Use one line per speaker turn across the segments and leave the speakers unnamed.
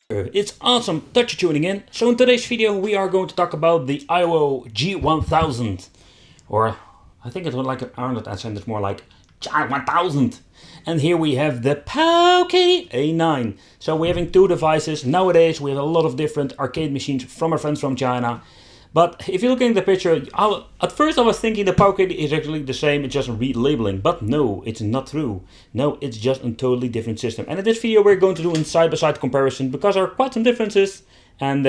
It's awesome that you're tuning in. So in today's video we are going to talk about the IO G1000, or I think it was like an Arnold accent, it's more like G1000. And here we have the Powkiddy A9. So we're having two devices. Nowadays we have a lot of different arcade machines from our friends from China. But if you're looking at the picture, at first I was thinking the Powkiddy is actually the same, it's just relabeling. But no, it's not true. No, it's just a totally different system. And in this video we're going to do a side-by-side comparison because there are quite some differences. And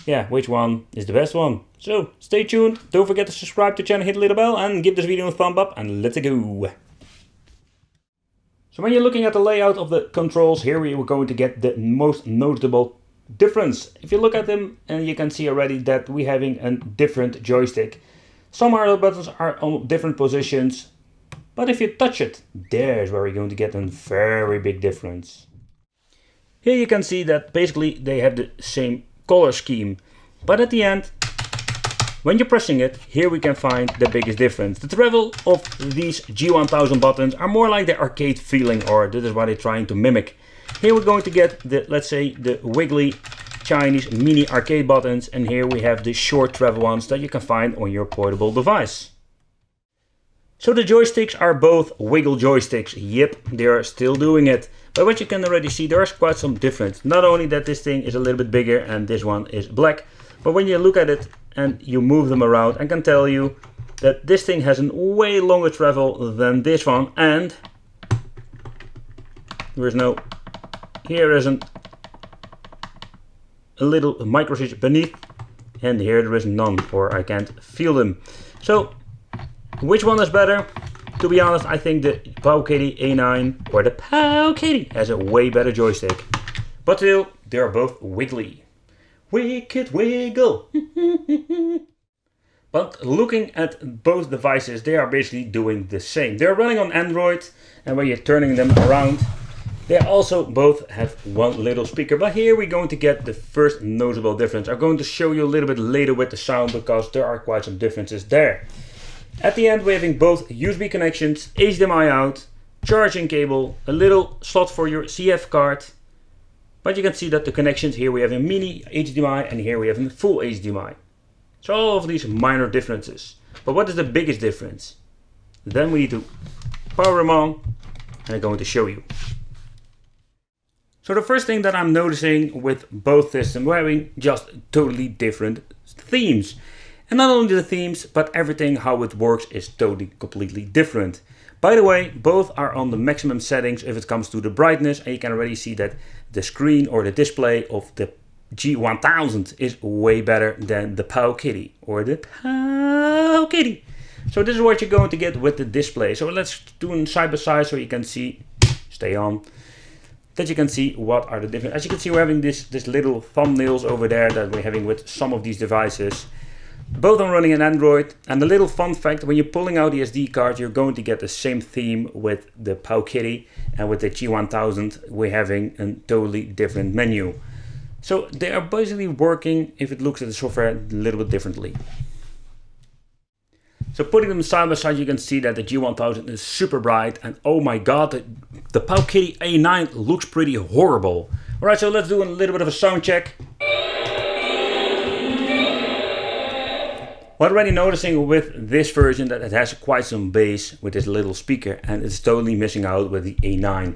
yeah, which one is the best one? So stay tuned, don't forget to subscribe to the channel, hit the little bell and give this video a thumb up and let's go. So when you're looking at the layout of the controls, here we are going to get the most notable difference. If you look at them, and you can see already that we're having a different joystick. Some other buttons are on different positions, but if you touch it, there's where we're going to get a very big difference. Here you can see that basically they have the same color scheme, but at the end, when you're pressing it, here we can find the biggest difference. The travel of these G1000 buttons are more like the arcade feeling, or this is what they're trying to mimic. Here we're going to get the, let's say, the wiggly Chinese mini arcade buttons, and here we have the short travel ones that you can find on your portable device. So the joysticks are both wiggle joysticks. Yep, they are still doing it. But what you can already see, there's quite some difference. Not only that this thing is a little bit bigger and this one is black, but when you look at it and you move them around, I can tell you that this thing has a way longer travel than this one, and there is no, here is a little micro switch beneath, and here there is none, or I can't feel them. So which one is better? To be honest, I think the Powkiddy A9 or the Powkiddy has a way better joystick. But still, they are both wiggly. Wicked wiggle! But looking at both devices, they are basically doing the same. They're running on Android, and when you're turning them around, they also both have one little speaker. But here we're going to get the first noticeable difference. I'm going to show you a little bit later with the sound because there are quite some differences there. At the end we're having both USB connections, HDMI out, charging cable, a little slot for your CF card. But you can see that the connections, here we have a mini HDMI and here we have a full HDMI. So all of these minor differences. But what is the biggest difference? Then we need to power them on and I'm going to show you. So the first thing that I'm noticing with both systems, we're having just totally different themes. And not only the themes, but everything how it works is totally completely different. By the way, both are on the maximum settings if it comes to the brightness, and you can already see that the screen or the display of the G1000 is way better than the Powkiddy or the Powkiddy. So this is what you're going to get with the display. So let's do a side by side so you can see, stay on, that you can see what are the different. As you can see, we're having this little thumbnails over there that we're having with some of these devices. Both are running on Android, and a little fun fact, when you're pulling out the SD card, you're going to get the same theme with the Powkiddy, and with the G1000 we're having a totally different menu. So they are basically working, if it looks at the software, a little bit differently. So putting them side by side, you can see that the G1000 is super bright, and oh my god, the Powkiddy A9 looks pretty horrible. Alright, so let's do a little bit of a sound check. We're already noticing with this version that it has quite some bass with this little speaker, and it's totally missing out with the A9.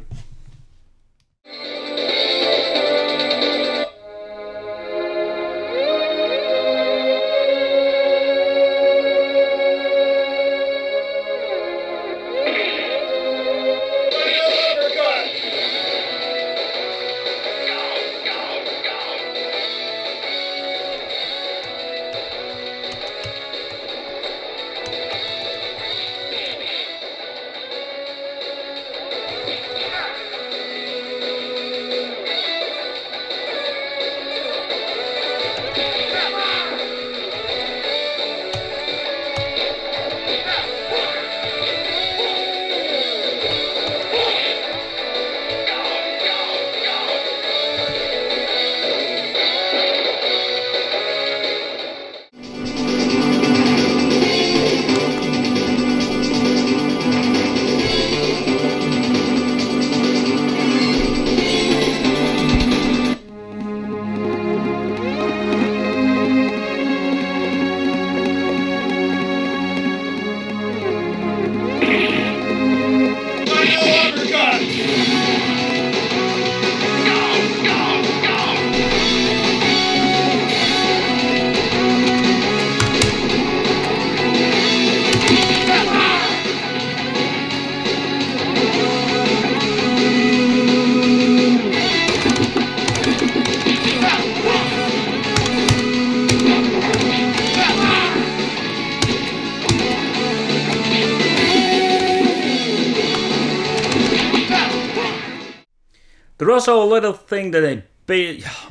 There's also a little thing that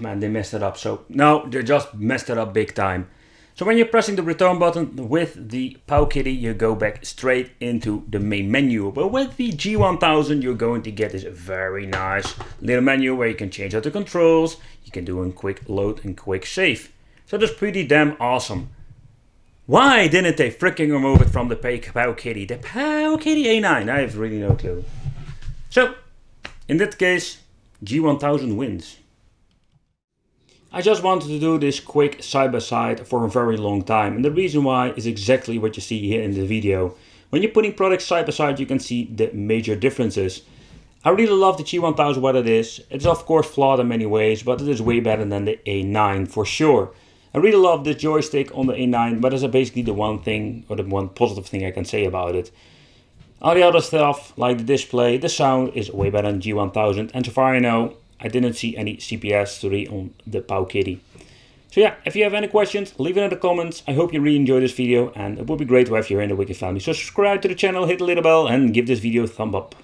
man, they messed it up. So no, they just messed it up big time. So when you're pressing the return button with the Powkiddy, you go back straight into the main menu. But with the G1000, you're going to get this very nice little menu where you can change out the controls. You can do a quick load and quick save. So that's pretty damn awesome. Why didn't they freaking remove it from the Powkiddy? The Powkiddy A9, I have really no clue. So, in that case, G1000 wins. I just wanted to do this quick side by side for a very long time, and the reason why is exactly what you see here in the video. When you're putting products side by side, you can see the major differences. I really love the G1000 what it is. It's of course flawed in many ways, but it is way better than the A9 for sure. I really love this joystick on the A9, but that's basically the one thing, or the one positive thing I can say about it. All the other stuff, like the display, the sound is way better than G1000, and so far I know, I didn't see any CPS 3 on the Powkiddy. So yeah, if you have any questions, leave it in the comments. I hope you really enjoyed this video, and it would be great to have you here in the Wicked family. So subscribe to the channel, hit the little bell, and give this video a thumb up.